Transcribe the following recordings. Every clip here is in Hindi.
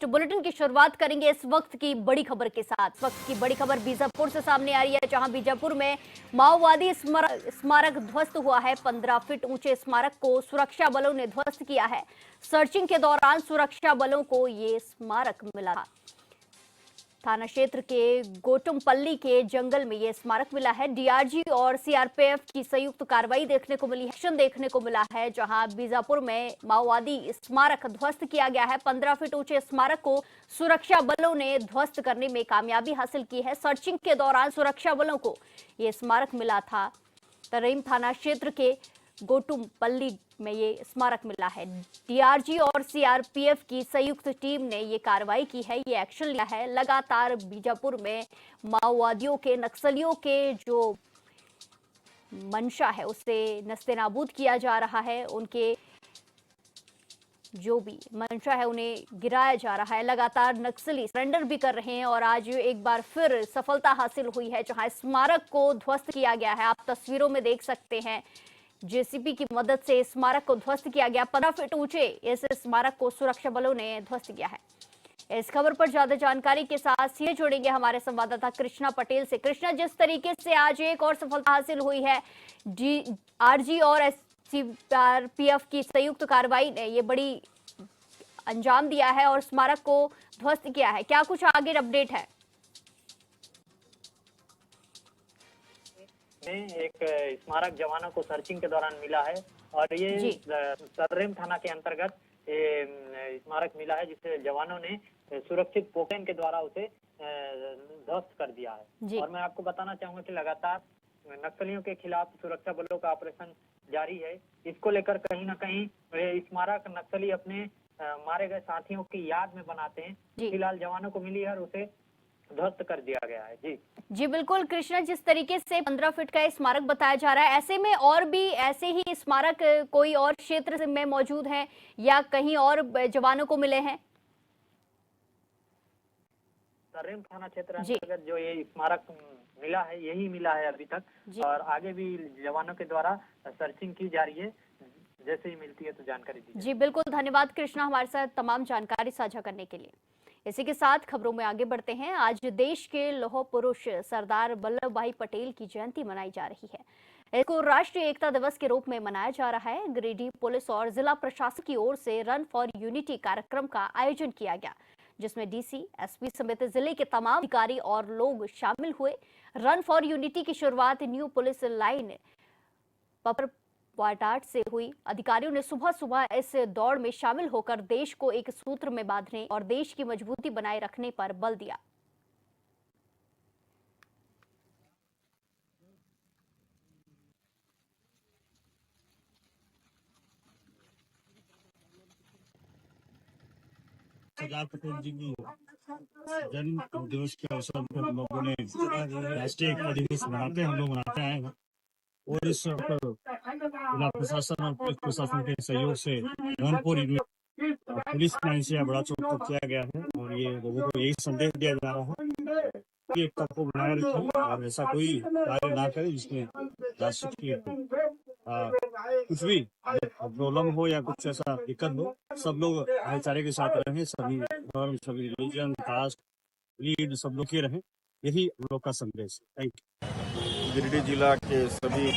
ब्रेकफास्ट बुलेटिन की शुरुआत करेंगे इस वक्त की बड़ी खबर के साथ। इस वक्त की बड़ी खबर बीजापुर से सामने आ रही है, जहां बीजापुर में माओवादी स्मारक ध्वस्त हुआ है। 15 फीट ऊंचे स्मारक को सुरक्षा बलों ने ध्वस्त किया है। सर्चिंग के दौरान सुरक्षा बलों को ये स्मारक मिला। थाना क्षेत्र के गोटुमपल्ली के जंगल में यह स्मारक मिला है। डीआरजी और सीआरपीएफ की संयुक्त कार्रवाई देखने को मिली है, एक्शन देखने को मिला है, जहां बीजापुर में माओवादी स्मारक ध्वस्त किया गया है। 15 फीट ऊंचे स्मारक को सुरक्षा बलों ने ध्वस्त करने में कामयाबी हासिल की है। सर्चिंग के दौरान सुरक्षा बलों को यह स्मारक मिला था। तरीम थाना क्षेत्र के गोटुमपल्ली में ये स्मारक मिला है। डीआरजी और सीआरपीएफ की संयुक्त टीम ने ये कार्रवाई की है, ये एक्शन लिया है। लगातार बीजापुर में माओवादियों के, नक्सलियों के जो मंशा है उसे नस्तेनाबूद किया जा रहा है। उनके जो भी मंशा है उन्हें गिराया जा रहा है। लगातार नक्सली सरेंडर भी कर रहे हैं और आज एक बार फिर सफलता हासिल हुई है, जहां स्मारक को ध्वस्त किया गया है। आप तस्वीरों में देख सकते हैं, जेसीबी की मदद से स्मारक को ध्वस्त किया गया। 15 फीट ऊंचे इस स्मारक को सुरक्षा बलों ने ध्वस्त किया है। इस खबर पर ज्यादा जानकारी के साथ सीधे जुड़ेंगे हमारे संवाददाता कृष्णा पटेल से। कृष्णा, जिस तरीके से आज एक और सफलता हासिल हुई है, डीआरजी और सीआरपीएफ की संयुक्त कार्रवाई ने ये बड़ी अंजाम दिया है और स्मारक को ध्वस्त किया है, क्या कुछ आगे अपडेट है? में एक स्मारक जवानों को सर्चिंग के दौरान मिला है और ये तर्रेम थाना के अंतर्गत स्मारक मिला है, जिसे जवानों ने सुरक्षित पोकेन के द्वारा उसे ध्वस्त कर दिया है। और मैं आपको बताना चाहूंगा कि लगातार नक्सलियों के खिलाफ सुरक्षा बलों का ऑपरेशन जारी है। इसको लेकर कहीं ना कहीं स्मारक नक्सली अपने मारे गए साथियों की याद में बनाते हैं। फिलहाल जवानों को मिली है और उसे ध्वस्त कर दिया गया है। जी बिल्कुल कृष्णा, जिस तरीके से 15 फीट का स्मारक बताया जा रहा है, ऐसे में और भी ऐसे ही स्मारक कोई और क्षेत्र में मौजूद हैं या कहीं और जवानों को मिले हैं? तर्रेम थाना क्षेत्र अंतर्गत जो ये स्मारक मिला है, यही मिला है अभी तक और आगे भी जवानों के द्वारा सर्चिंग की जा रही है। जैसे ही मिलती है तो जानकारी दीजिए। जी बिल्कुल, धन्यवाद कृष्णा हमारे साथ तमाम जानकारी साझा करने के लिए। इसी के साथ खबरों में आगे बढ़ते हैं। आज देश के लौह पुरुष सरदार वल्लभ भाई पटेल की जयंती मनाई जा रही है। इसको राष्ट्रीय एकता दिवस के रूप में मनाया जा रहा है। गिरिडीह पुलिस और जिला प्रशासन की ओर से रन फॉर यूनिटी कार्यक्रम का आयोजन किया गया, जिसमें डीसी, एसपी समेत जिले के तमाम अधिकारी और लोग शामिल हुए। रन फॉर यूनिटी की शुरुआत न्यू पुलिस लाइन पपर वाटाट से हुई। अधिकारियों ने सुबह सुबह इस दौड़ में शामिल होकर देश को एक सूत्र में बांधने और देश की मजबूती बनाए रखने पर बल दिया। सरदार पटेल जी की जन्म दिवस के अवसर पर हम लोगों ने राष्ट्रीय एकता दिवस मनाते आए हैं और इस पर जिला प्रशासन और पुलिस प्रशासन के सहयोग से run for unity police line से बड़ा चौक किया गया है और ये लोगों को यही संदेश दिया जा रहा है कि एकता को बनाए रखें और ऐसा कोई कार्य ना करे जिसमें राष्ट्र की कुछ भी प्रॉब्लम हो या कुछ ऐसा दिक्कत हो। सब लोग भाईचारे के साथ रहें, सभी धर्म, सभी रिलीजन, कास्ट, रीड सब लोग के रहें, यही हम लोग का संदेश है। Thank you. गिरिडीह जिला के सभी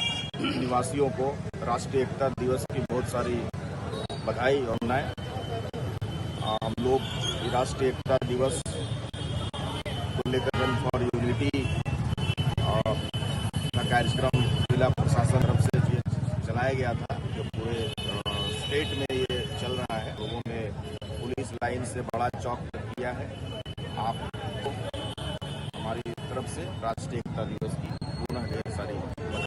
निवासियों को राष्ट्रीय एकता दिवस की बहुत सारी बधाई और बधाई। हम लोग राष्ट्रीय एकता दिवस को लेकर रन फॉर यूनिटी का कार्यक्रम जिला प्रशासन तरफ से चलाया गया था, जो पूरे स्टेट में ये चल रहा है। लोगों ने पुलिस लाइन से बड़ा चौक किया है। आपको हमारी तरफ से राष्ट्रीय एकता दिवस की पुनः ढेर सारी।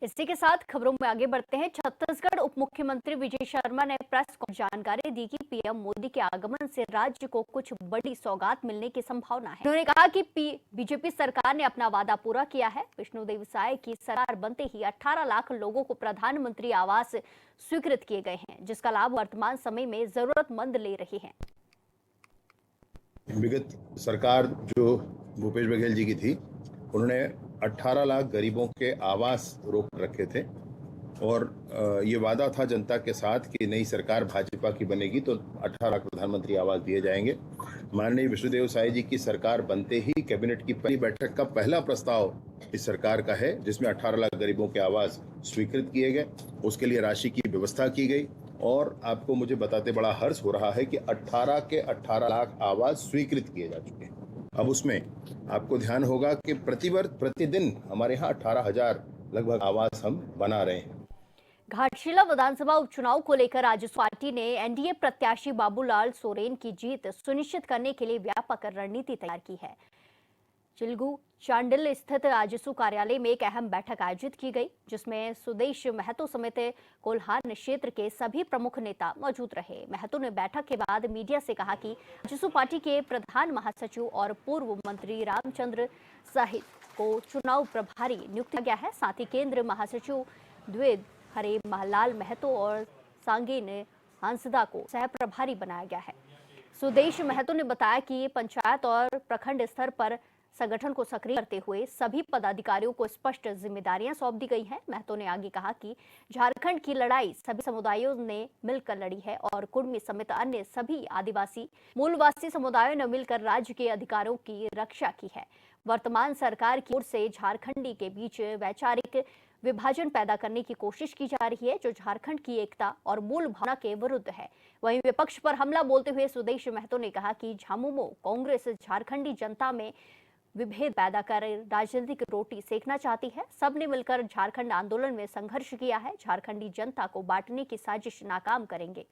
इसी के साथ खबरों में आगे बढ़ते हैं। छत्तीसगढ़ उप मुख्यमंत्री विजय शर्मा ने प्रेस को जानकारी दी कि पीएम मोदी के आगमन से राज्य को कुछ बड़ी सौगात मिलने की संभावना है। उन्होंने कहा कि बीजेपी सरकार ने अपना वादा पूरा किया है। विष्णुदेव साय की सरकार बनते ही 18 लाख लोगों को प्रधानमंत्री आवास स्वीकृत किए गए हैं, जिसका लाभ वर्तमान समय में जरूरतमंद ले रहे हैं। विगत सरकार जो भूपेश बघेल जी की थी, उन्होंने 18 लाख गरीबों के आवास रोक रखे थे और ये वादा था जनता के साथ कि नई सरकार भाजपा की बनेगी तो 18 लाख प्रधानमंत्री आवास दिए जाएंगे। माननीय विष्णुदेव साय जी की सरकार बनते ही कैबिनेट की पहली बैठक का पहला प्रस्ताव इस सरकार का है, जिसमें 18 लाख गरीबों के आवास स्वीकृत किए गए। उसके लिए राशि की व्यवस्था की गई और आपको मुझे बताते बड़ा हर्ष हो रहा है कि 18 के 18 लाख आवास स्वीकृत किए जा चुके हैं। अब उसमें आपको ध्यान होगा कि प्रतिदिन हमारे यहाँ 18,000 लगभग आवास हम बना रहे हैं। घाटशिला विधानसभा उपचुनाव को लेकर आज पार्टी ने एनडीए प्रत्याशी बाबूलाल सोरेन की जीत सुनिश्चित करने के लिए व्यापक रणनीति तैयार की है। चिलगू चांडिल स्थित आजसू कार्यालय में एक अहम बैठक आयोजित की गई, जिसमें सुदेश महतो समेत कोल्हान क्षेत्र के सभी प्रमुख नेता मौजूद रहे। महतो ने बैठक के बाद मीडिया से कहा कि आजसू पार्टी के प्रधान महासचिव और पूर्व मंत्री रामचंद्र साहिब को चुनाव प्रभारी नियुक्त किया गया है। साथ ही केंद्र महासचिव द्विद हरे महलाल महतो और सांगीन हंसदा को सह प्रभारी बनाया गया है। सुदेश महतो ने बताया कि पंचायत और प्रखंड स्तर पर संगठन को सक्रिय करते हुए सभी पदाधिकारियों को स्पष्ट जिम्मेदारियां सौंप दी गई हैं। महतो ने आगे कहा कि झारखंड की लड़ाई सभी समुदायों ने मिलकर लड़ी है और कुर्मी समेत अन्य सभी आदिवासी मूलवासी समुदायों ने मिलकर राज्य के अधिकारों की रक्षा की है। वर्तमान सरकार की ओर से झारखंडी के बीच वैचारिक विभाजन पैदा करने की कोशिश की जा रही है, जो झारखंड की एकता और मूल भावना के विरुद्ध है। वहीं विपक्ष पर हमला बोलते हुए सुदेश महतो ने कहा कि झामुमो कांग्रेस झारखंडी जनता में विभेद पैदा कर राजनीतिक रोटी सेकना चाहती है। सबने मिलकर झारखंड आंदोलन में संघर्ष किया है। झारखंडी जनता को बांटने की साजिश नाकाम करेंगे।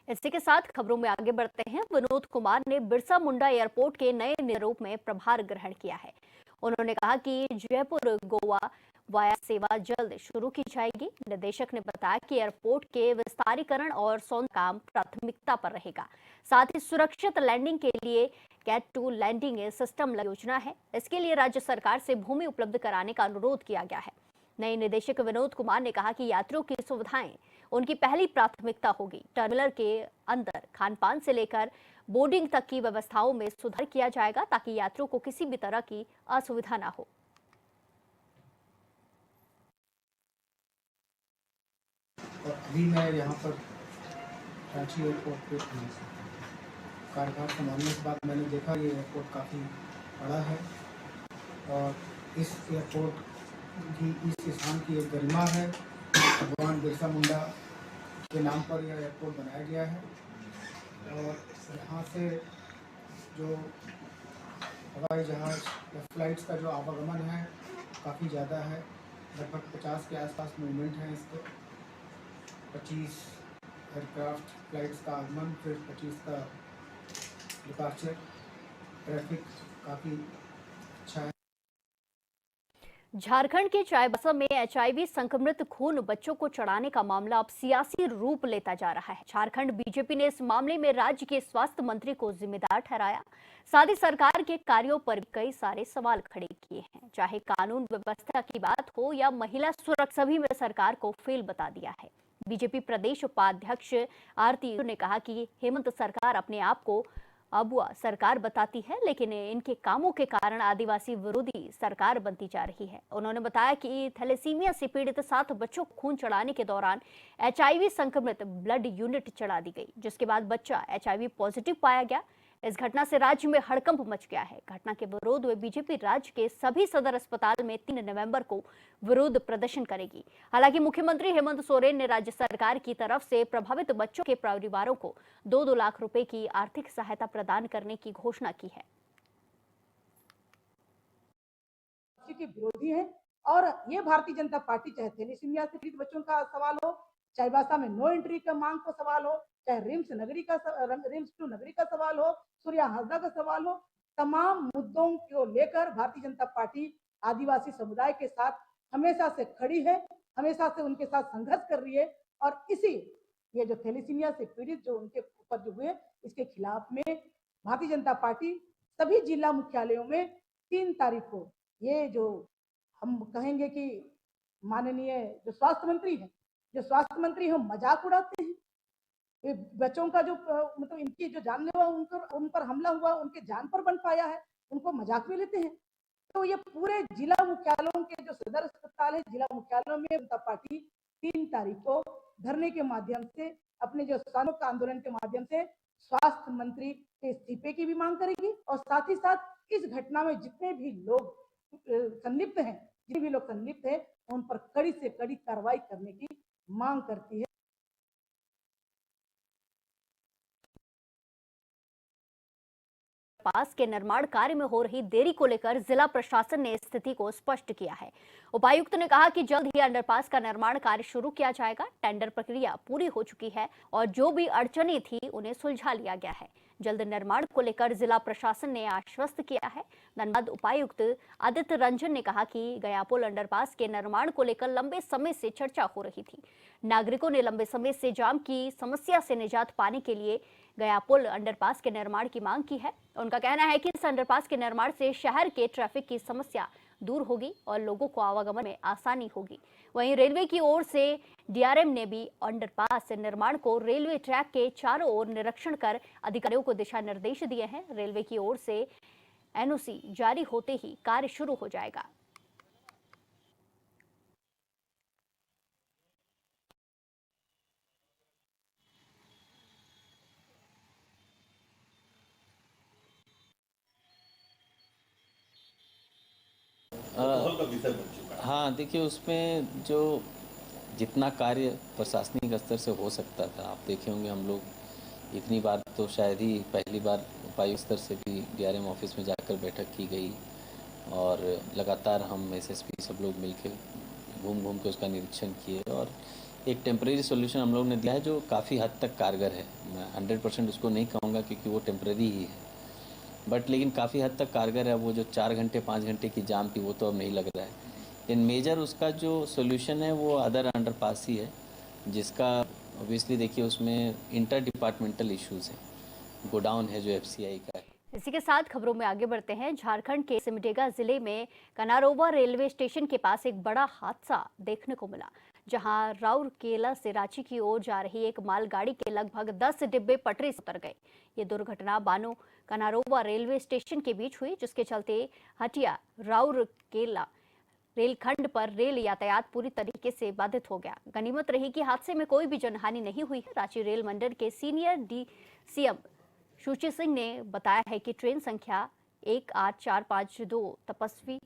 इसी के साथ खबरों में आगे बढ़ते हैं। विनोद कुमार ने बिरसा मुंडा एयरपोर्ट के नए रूप में प्रभार ग्रहण किया है। उन्होंने कहा कि जयपुर गोवा वाया सेवा जल्द शुरू की जाएगी। निदेशक ने बताया कि एयरपोर्ट के विस्तारीकरण और सौंदर्य काम प्राथमिकता पर रहेगा। साथ ही सुरक्षित लैंडिंग के लिए कैट 2 लैंडिंग सिस्टम योजना है। इसके लिए राज्य सरकार से भूमि उपलब्ध कराने का अनुरोध किया गया है। नए निदेशक विनोद कुमार ने कहा कि यात्रियों की सुविधाएं उनकी पहली प्राथमिकता होगी। टर्मिनल के अंदर खानपान से लेकर बोर्डिंग तक की व्यवस्थाओं में सुधार किया जाएगा, ताकि यात्रियों को किसी भी तरह की असुविधा ना हो। अभी मैं यहाँ पर रांची एयरपोर्ट पे कार्यभार संभालने के बाद मैंने देखा ये एयरपोर्ट काफ़ी बड़ा है और इस एयरपोर्ट की इस स्थान की एक गरिमा है। भगवान बिरसा मुंडा के नाम पर यह एयरपोर्ट बनाया गया है और यहाँ से जो हवाई जहाज़ या फ्लाइट्स का जो आवागमन है काफ़ी ज़्यादा है। लगभग 50 के आसपास मूवमेंट है इसके। 25 एयरक्राफ्ट फ्लाइट्स का आगमन, फिर 25 का डिपार्चर। ट्रैफिक काफ़ी अच्छा है। झारखंड के चाईबासा में एचआईवी संक्रमित खून बच्चों को चढ़ाने का मामला अब सियासी रूप लेता जा रहा है। झारखंड बीजेपी ने इस मामले में राज्य के स्वास्थ्य मंत्री को जिम्मेदार ठहराया। साथ ही सरकार के कार्यों पर कई सारे सवाल खड़े किए हैं। चाहे कानून व्यवस्था की बात हो या महिला सुरक्षा, सभी में सरकार को फेल बता दिया है। बीजेपी प्रदेश उपाध्यक्ष आरती ने कहा कि हेमंत सरकार अपने आप को अबुआ सरकार बताती है, लेकिन इनके कामों के कारण आदिवासी विरोधी सरकार बनती जा रही है। उन्होंने बताया कि थैलेसीमिया से पीड़ित 7 बच्चों को खून चढ़ाने के दौरान एचआईवी संक्रमित ब्लड यूनिट चढ़ा दी गई, जिसके बाद बच्चा एचआईवी पॉजिटिव पाया गया। इस घटना से राज्य में हड़कंप मच गया है। घटना के विरोध में बीजेपी राज्य के सभी सदर अस्पताल में 3 नवंबर को विरोध प्रदर्शन करेगी। हालांकि मुख्यमंत्री हेमंत सोरेन ने राज्य सरकार की तरफ से प्रभावित बच्चों के परिवारों को 2-2 लाख रुपए की आर्थिक सहायता प्रदान करने की घोषणा की है। के विरोधी हैं और ये भारतीय जनता पार्टी, चाहे थैलेसीमिया से पीड़ित बच्चों का सवाल हो, चाईबासा में नो एंट्री का मांग का सवाल हो, चाहे रिम्स टू नगरी का सवाल हो, सूर्या हाजदा का सवाल हो, तमाम मुद्दों को लेकर भारतीय जनता पार्टी आदिवासी समुदाय के साथ हमेशा से खड़ी है, हमेशा से उनके साथ संघर्ष कर रही है। और इसी ये जो थैलेसीमिया से पीड़ित जो उनके ऊपर जो हुए, इसके खिलाफ में भारतीय जनता पार्टी सभी जिला मुख्यालयों में 3 तारीख को ये जो हम कहेंगे कि माननीय जो स्वास्थ्य मंत्री हैं जो स्वास्थ्य मंत्री है मजाक उड़ाते हैं। ये बच्चों का जो मतलब इनकी जो जानलेवा उन पर हमला हुआ, उनके जान पर बन पाया है, उनको मजाक में लेते हैं। तो ये पूरे जिला मुख्यालयों के जो सदर अस्पताल है, जिला मुख्यालयों में जनता पार्टी 3 तारीख को धरने के माध्यम से, अपने जो संयुक्त आंदोलन के माध्यम से स्वास्थ्य मंत्री के इस्तीफे की भी मांग करेगी और साथ ही साथ इस घटना में जितने भी लोग संलिप्त हैं, जितने भी लोग संलिप्त हैं, उन पर कड़ी से कड़ी कार्रवाई करने की मांग करती है। पास के निर्माण कार्य में हो रही देरी को लेकर जिला प्रशासन ने स्थिति को स्पष्ट किया है। उपायुक्त ने कहा कि जल्द ही अंडरपास का निर्माण कार्य शुरू किया जाएगा। टेंडर प्रक्रिया पूरी हो चुकी है और जो भी अड़चनें थी उन्हें सुलझा लिया गया है। जल्द निर्माण को लेकर जिला प्रशासन ने आश्वस्त किया है। धनबाद उपायुक्त आदित्य रंजन ने कहा कि गयापुल अंडरपास के निर्माण को लेकर लंबे समय से चर्चा हो रही थी। नागरिकों ने लंबे समय से जाम की समस्या से निजात पाने के लिए गयापुल अंडरपास के निर्माण की मांग की है। उनका कहना है कि इस अंडरपास के निर्माण से शहर के ट्रैफिक की समस्या दूर होगी और लोगों को आवागमन में आसानी होगी। वहीं रेलवे की ओर से डीआरएम ने भी अंडरपास निर्माण को रेलवे ट्रैक के चारों ओर निरीक्षण कर अधिकारियों को दिशा निर्देश दिए हैं। रेलवे की ओर से एनओसी जारी होते ही कार्य शुरू हो जाएगा। हाँ, देखिए उसमें जो जितना कार्य प्रशासनिक स्तर से हो सकता था, आप देखे होंगे हम लोग इतनी बार तो शायद ही पहली बार उपायुक्त स्तर से भी डीआरएम ऑफिस में जाकर बैठक की गई और लगातार हम एसएसपी सब लोग मिलकर घूम के उसका निरीक्षण किए और एक टेम्परेरी सॉल्यूशन हम लोग ने दिया है जो काफ़ी हद तक कारगर है। मैं 100% उसको नहीं कहूँगा क्योंकि वो टेम्परेरी ही है, बट लेकिन काफ़ी हद तक कारगर है। वो जो 4 घंटे 5 घंटे की जाम थी वो तो अब नहीं लग रहा है। इन मेजर उसका जो सोल्यूशन है वो अदर अंडरपास ही है, जिसका ऑब्वियसली देखिए उसमें इंटर डिपार्टमेंटल इश्यूज़ हैं। गोडाउन है जो एफसीआई का है। इसी के साथ खबरों में आगे बढ़ते हैं। झारखंड के सिमडेगा जिले में कनारोबा रेलवे स्टेशन के पास एक बड़ा हादसा देखने को मिला, जहां राउरकेला से रांची की ओर जा रही एक मालगाड़ी के लगभग 10 डिब्बे पटरी से उतर गए। ये दुर्घटना बानो कनारोबा रेलवे स्टेशन के बीच हुई, जिसके चलते हटिया राउरकेला रेलखंड पर रेल यातायात पूरी तरीके से बाधित हो गया। गनीमत रही कि हादसे में कोई भी जनहानि नहीं हुई है। रांची रेल मंडल के सीनियर डीसीएम शुचि सिंह ने बताया है कि ट्रेन संख्या 18452 तपस्वी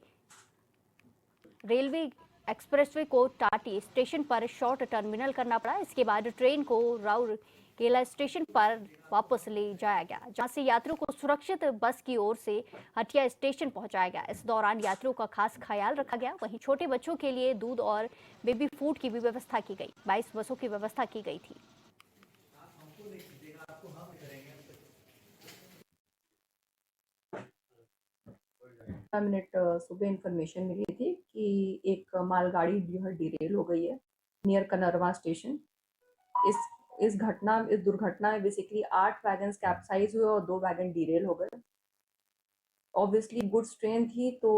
रेलवे एक्सप्रेसवे को टाटी स्टेशन पर शॉर्ट टर्मिनल करना पड़ा। इसके बाद ट्रेन को राउरकेला स्टेशन पर वापस ले जाया गया, जहां से यात्रियों को सुरक्षित बस की ओर से हटिया स्टेशन पहुंचाया गया। इस दौरान यात्रियों का खास ख्याल रखा गया। वहीं छोटे बच्चों के लिए दूध और बेबी फूड की भी व्यवस्था की गई। 22 बसों की व्यवस्था की गई थी। मिनट सुबह इंफॉर्मेशन मिली थी कि एक मालगाड़ी जो है डिरेल हो गई है नियर कनरवा स्टेशन। इस दुर्घटना में बेसिकली 8 वैगन कैप्साइज हुए और 2 वैगन डिरेल हो गए। ऑब्वियसली गुड्स ट्रेन थी तो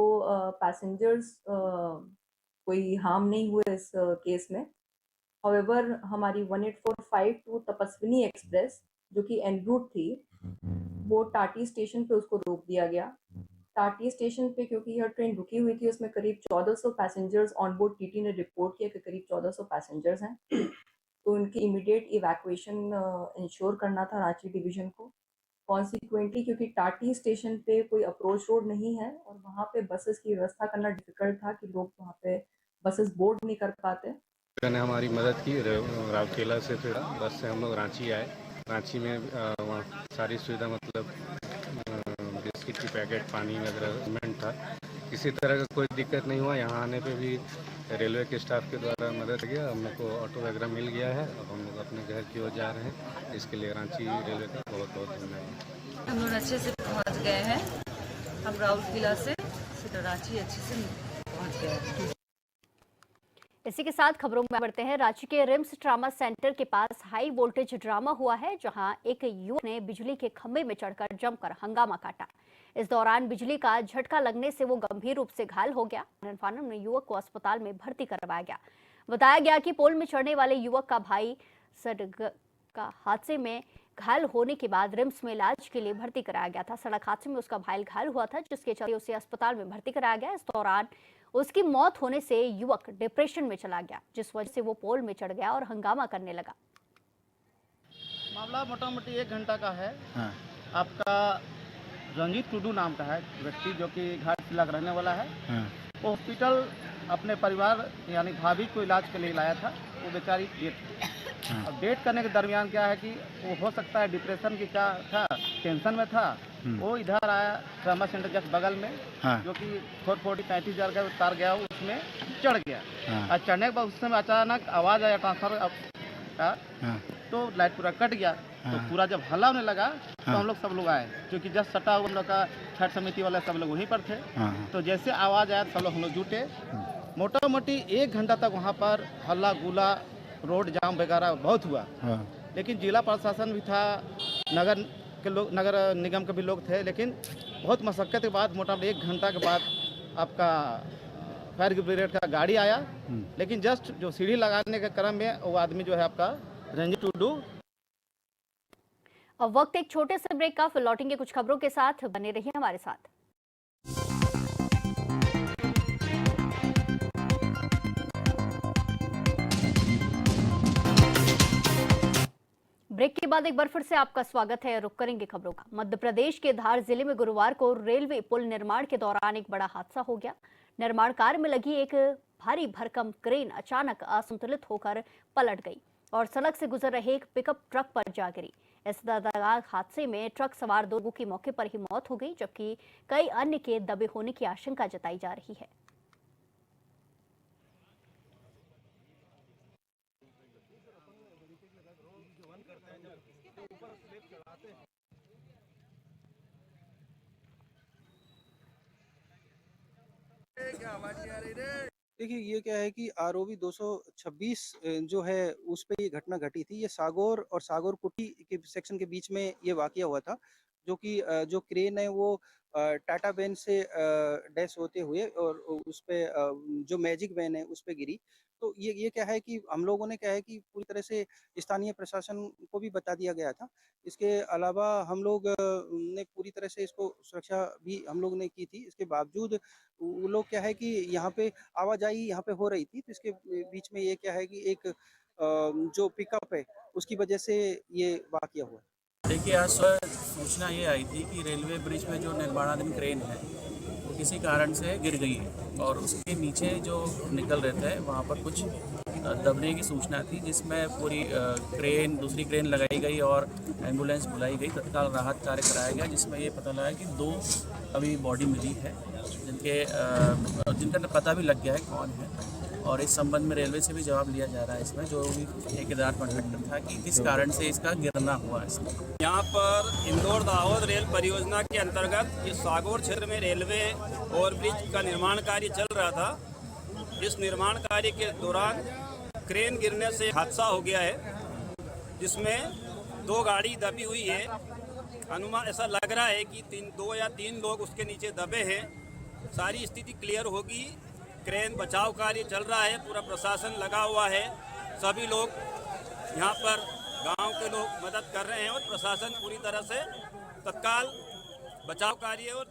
पैसेंजर्स कोई हार्म नहीं हुए इस केस में। हाउएवर हमारी 18452 तपस्विनी एक्सप्रेस जो कि एन रूट थी, वो टाटी स्टेशन पे उसको रोक दिया गया। टाटी स्टेशन पे क्योंकि यह ट्रेन रुकी हुई थी, उसमें करीब 1400 पैसेंजर्स ऑन बोर्ड टीटी ने रिपोर्ट किया कि करीब 1400 पैसेंजर्स हैं, तो उनकी इमीडिएट इवैक्यूएशन इंश्योर करना था रांची डिवीजन को। कॉन्सिक्वेंटली क्योंकि टाटी स्टेशन पे कोई अप्रोच रोड नहीं है और वहाँ पे बसेस की व्यवस्था करना डिफिकल्ट था कि लोग वहाँ पे बसेस बोर्ड नहीं कर पाते। ने हमारी मदद की। राउरकेला से फिर बस से हम लोग रांची आए। रांची में वहाँ सारी सुविधा मतलब बिस्किट की पैकेट, पानी वगैरह था। किसी तरह का कोई दिक्कत नहीं हुआ। यहाँ आने पे भी रेलवे के स्टाफ के द्वारा मदद किया। हम लोग को ऑटो वगैरह मिल गया है। अब हम लोग अपने घर की ओर जा रहे हैं। इसके लिए रांची रेलवे का बहुत बहुत धन्यवाद। हम लोग अच्छे से पहुँच गए हैं। हम राउरकेला से रांची अच्छे से पहुँच गए हैं। इसी के साथ खबरों में बढ़ते हैं। रांची के रिम्स ट्रामा सेंटर के पास हाई वोल्टेज ड्रामा हुआ है, जहां एक युवक ने बिजली के खंभे में चढ़कर जमकर हंगामा काटा। इस दौरान बिजली का झटका लगने से वो गंभीर रूप से घायल हो गया। फानम ने युवक को अस्पताल में भर्ती करवाया गया। बताया गया कि पोल में चढ़ने वाले युवक का भाई सड़क का हादसे में घायल होने के बाद रिम्स में इलाज के लिए भर्ती कराया गया था। सड़क हादसे में उसका भाई घायल हुआ था, जिसके चलते उसे अस्पताल में भर्ती कराया गया। इस दौरान उसकी मौत होने से युवक डिप्रेशन में चला गया, जिस वजह से वो पोल में चढ़ गया और हंगामा करने लगा। मामला मोटा मोटी 1 घंटा का है। आपका रंजीत टुडू नाम का है व्यक्ति, जो कि घाटशिला का रहने वाला है। वो हॉस्पिटल अपने परिवार यानी भाभी को इलाज के लिए लाया था। वो बेचारी डेट अब डेट करने के दरमियान क्या है कि वो हो सकता है डिप्रेशन की क्या था, टेंशन में था। वो इधर आया ट्रामा सेंटर जस्ट बगल में, जो कि 440-35 हज़ार का तार गया, उसमें चढ़ गया। और चढ़ने के बाद उस समय अचानक आवाज़ आया ट्रांसफर का, तो लाइट पूरा कट गया। तो पूरा जब हल्ला होने लगा तो हम लोग सब लोग आए, क्योंकि जस्ट सटा हुआ हम लोग का छठ समिति वाले सब लोग वहीं पर थे। तो जैसे आवाज़ आया सब लोग हम लोग जुटे। मोटा मोटी 1 घंटा तक वहाँ पर हल्ला गुला, रोड जाम वगैरह बहुत हुआ। लेकिन जिला प्रशासन भी था, नगर के लोग, नगर निगम के भी लोग थे। लेकिन बहुत मशक्क़त के बाद मोटा मोटी 1 घंटा के बाद आपका फायर ब्रिगेड का गाड़ी आया। लेकिन जस्ट जो सीढ़ी लगाने के क्रम में वो आदमी जो है आपका रंजीत टुडू। अब वक्त एक छोटे से ब्रेक का, फिर लौटेंगे कुछ खबरों के साथ। बने रहिए हमारे साथ। ब्रेक के बाद एक बार फिर से आपका स्वागत है। रुक करेंगे खबरों का। मध्य प्रदेश के धार जिले में गुरुवार को रेलवे पुल निर्माण के दौरान एक बड़ा हादसा हो गया। निर्माण कार्य में लगी एक भारी भरकम क्रेन अचानक असंतुलित होकर पलट गई और सड़क से गुजर रहे एक पिकअप ट्रक पर जा गिरी। इस दर्दनाक हादसे में ट्रक सवार 2 लोगों की मौके पर ही मौत हो गई, जबकि कई अन्य के दबे होने की आशंका जताई जा रही है। देखिए, ये क्या है कि आरओबी 226 जो है उस पे ये घटना घटी थी। ये सागौर और सागौर कुटी के सेक्शन के बीच में ये वाकया हुआ था, जो कि जो क्रेन है वो टाटा वैन से डैश होते हुए और उस पे जो मैजिक वैन है उस पे गिरी। तो ये क्या है कि हम लोगों ने क्या है कि पूरी तरह से स्थानीय प्रशासन को भी बता दिया गया था। इसके अलावा हम लोग ने पूरी तरह से इसको सुरक्षा भी हम लोग ने की थी। इसके बावजूद वो लोग क्या है कि यहाँ पे आवाजाही यहाँ पे हो रही थी, तो इसके बीच में ये क्या है कि एक जो पिकअप है उसकी वजह से ये वाकया हुआ। देखिए, आज सुबह सूचना ये आई थी कि रेलवे ब्रिज में जो निर्माणाधीन क्रेन है वो किसी कारण से गिर गई है और उसके नीचे जो निकल रहे थे वहाँ पर कुछ दबने की सूचना थी, जिसमें पूरी क्रेन, दूसरी क्रेन लगाई गई और एम्बुलेंस बुलाई गई। तत्काल राहत कार्य कराया गया, जिसमें ये पता लगा कि 2 अभी बॉडी मिली है, जिनका पता भी लग गया है कौन है। और इस संबंध में रेलवे से भी जवाब लिया जा रहा है इसमें, जो भी ठेकेदार कॉन्ट्रैक्टर था, कि किस कारण से इसका गिरना हुआ है। इसमें यहाँ पर इंदौर दाहोद रेल परियोजना के अंतर्गत इस सागौर क्षेत्र में रेलवे ओवरब्रिज का निर्माण कार्य चल रहा था। इस निर्माण कार्य के दौरान क्रेन गिरने से हादसा हो गया है, जिसमें 2 गाड़ी दबी हुई है। अनुमान ऐसा लग रहा है कि 2 या 3 लोग उसके नीचे दबे हैं। सारी स्थिति क्लियर होगी। क्रेन बचाव कार्य चल रहा है, पूरा प्रशासन लगा हुआ है। सभी लोग यहाँ पर गांव के लोग मदद कर रहे हैं और प्रशासन पूरी तरह से तत्काल बचाव कार्य, और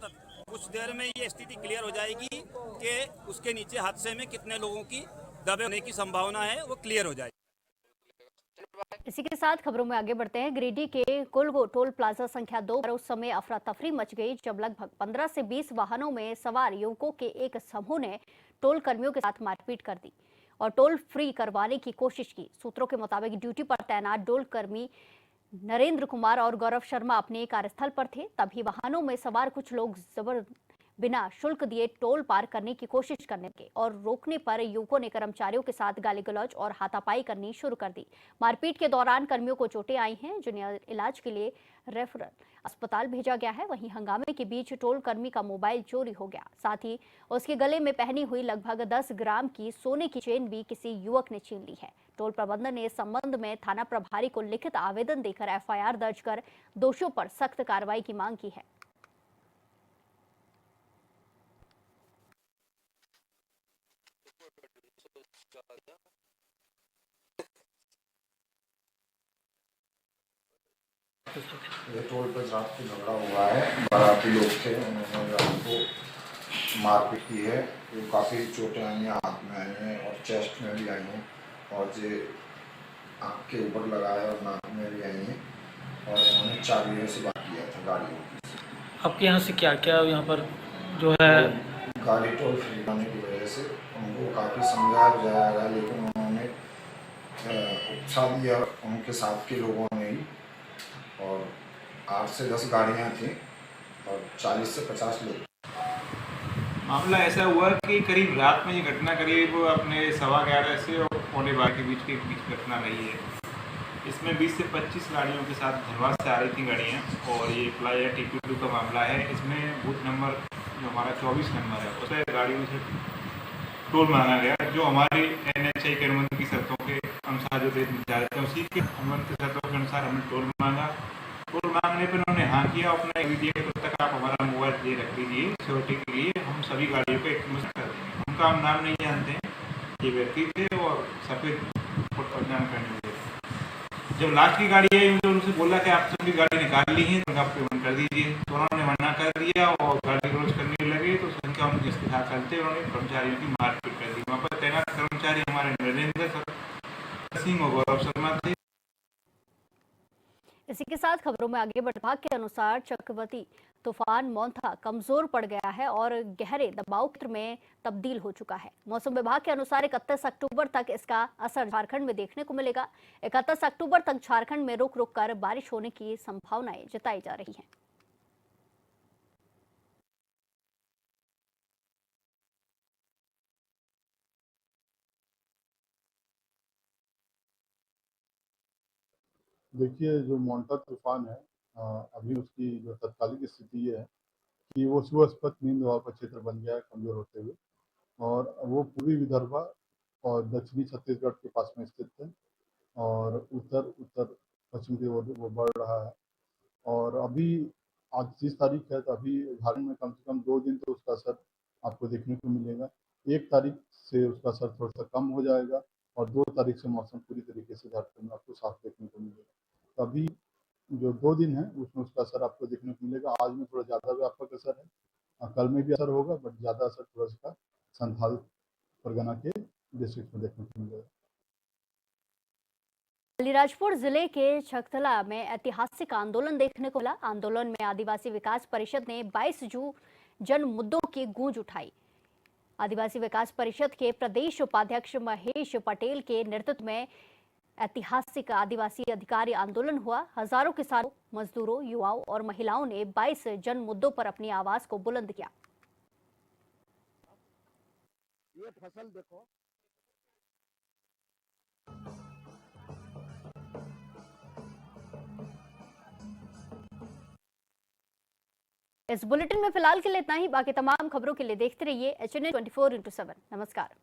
कुछ देर में ये स्थिति क्लियर हो जाएगी कि उसके नीचे हादसे में कितने लोगों की दबे होने की संभावना है, वो क्लियर हो जाएगी। इसी के साथ खबरों में आगे बढ़ते हैं। गिरिडीह के कुलगो टोल प्लाजा संख्या 2 पर उस समय अफरा तफरी मच गई जब लगभग 15 से 20 वाहनों में सवार युवकों के एक समूह ने टोल कर्मियों के साथ मारपीट कर दी और टोल फ्री करवाने की कोशिश की। सूत्रों के मुताबिक ड्यूटी पर तैनात टोल कर्मी नरेंद्र कुमार और गौरव शर्मा अपने कार्यस्थल पर थे, तभी वाहनों में सवार कुछ लोग बिना शुल्क दिए टोल पार करने की कोशिश करने लगे और रोकने पर युवकों ने कर्मचारियों के साथ गाली गलौज और हाथापाई करनी शुरू कर दी। मारपीट के दौरान कर्मियों को चोटें आई हैं, जिन्हें इलाज के लिए रेफरल अस्पताल भेजा गया है। वहीं हंगामे के बीच टोल कर्मी का मोबाइल चोरी हो गया, साथ ही उसके गले में पहनी हुई लगभग 10 ग्राम की सोने की चेन भी किसी युवक ने छीन ली है। टोल प्रबंधन ने इस संबंध में थाना प्रभारी को लिखित आवेदन देकर FIR दर्ज कर दोषियों पर सख्त कार्रवाई की मांग की है। ये टोल पे रात को झगड़ा हुआ है, बाराती लोग थे, उन्होंने रात को मारपीट की है। तो काफ़ी चोटें आई हैं, हाथ में आई हैं और चेस्ट में भी आई हैं, और ये आँख के ऊपर लगा है और नाक में भी आई हैं, और उन्होंने चाबियों से बात किया था गाड़ियों की। आपके यहाँ से क्या क्या यहाँ पर जो है गाड़ी टोल फ्री होने की वजह से उनको काफ़ी समझाया बुझाया गया, लेकिन उन्होंने उत्साह दिया उनके साथ के लोगों ने ही। और 8 से 10 गाड़ियाँ थी और 40 से 50 लोग। मामला ऐसा हुआ कि करीब रात में ये घटना करीब अपने 11:15 से और 11:15 के बीच घटना रही है। इसमें 20 से 25 गाड़ियों के साथ धनबाद से आ रही थी गाड़ियाँ, और ये प्लाया TP2 का मामला है। इसमें बूथ नंबर जो हमारा 24 नंबर है उस पर गाड़ियों से टोल मांगा गया, जो हमारी NHAI के अनुबंध की शर्तों के अनुसार जो रेट निर्धारित है उसी के अनुबंध की शर्तों के अनुसार हमने टोल मांगा। टोल मांगने पर उन्होंने हाँ किया, अपना वीडियो तक आप हमारा मोबाइल दे रख लीजिए सिक्योरिटी के लिए, हम सभी गाड़ियों को एक्टिवेट कर देंगे। उनका हम नाम नहीं जानते हैं, ये व्यक्ति थे और सफ़ेद पहचान करने थे। जब लास्ट की गाड़ी आई तो उनसे बोला कि आप सभी गाड़ी निकाल ली है, तो आप पेमेंट कर दीजिए। तो उन्होंने मना कर दिया और गाड़ी रोज करने लगे, तो संख्या उनके साथ चलते उन्होंने कर्मचारियों की मारपीट कर दी। वहाँ पर तैनात कर्मचारी हमारे नरेंद्र सिंह और गौरव शर्मा थे। इसी के साथ खबरों में आगे बढ़ विभाग के अनुसार चक्रवाती तूफान मोंथा कमजोर पड़ गया है और गहरे दबाव क्षेत्र में तब्दील हो चुका है। मौसम विभाग के अनुसार 31 अक्टूबर तक इसका असर झारखंड में देखने को मिलेगा। 31 अक्टूबर तक झारखंड में रुक रुक कर बारिश होने की संभावनाएं जताई जा रही हैं। देखिए, जो मोंटा तूफान है, अभी उसकी जो तत्कालिक स्थिति ये है कि वो सुस्पष्ट निम्न दबाव का क्षेत्र बन गया है कमजोर होते हुए, और वो पूर्वी विदर्भ और दक्षिणी छत्तीसगढ़ के पास में स्थित है, और उत्तर पश्चिम की ओर वो बढ़ रहा है। और अभी आज 30 तारीख है, तो अभी झारखंड में कम से कम 2 दिन तो उसका असर आपको देखने को मिलेगा। 1 तारीख से उसका असर थोड़ा सा कम हो जाएगा, और 2 तारीख से मौसम पूरी तरीके से झारखंड में आपको साफ देखने को मिलेगा। तो अभी जो 2 दिन है उसमें उसका असर आपको देखने को मिलेगा। आज में थोड़ा ज़्यादा व्यापक असर है, कल में भी असर होगा, बट ज़्यादा असर थोड़ा सा संथाल परगना के डिस्ट्रिक्ट में देखने को मिलेगा। अलीराजपुर जिले के छकतला में ऐतिहासिक आंदोलन देखने को मिला। आंदोलन में आदिवासी विकास परिषद ने 22 जन मुद्दों की गूंज उठाई। आदिवासी विकास परिषद के प्रदेश उपाध्यक्ष महेश पटेल के नेतृत्व में ऐतिहासिक आदिवासी अधिकारी आंदोलन हुआ। हजारों किसानों, मजदूरों, युवाओं और महिलाओं ने 22 जन मुद्दों पर अपनी आवाज को बुलंद किया। ये फसल देखो, इस बुलेटिन में फिलहाल के लिए इतना ही। बाकी तमाम खबरों के लिए देखते रहिए HNA 24/7। नमस्कार।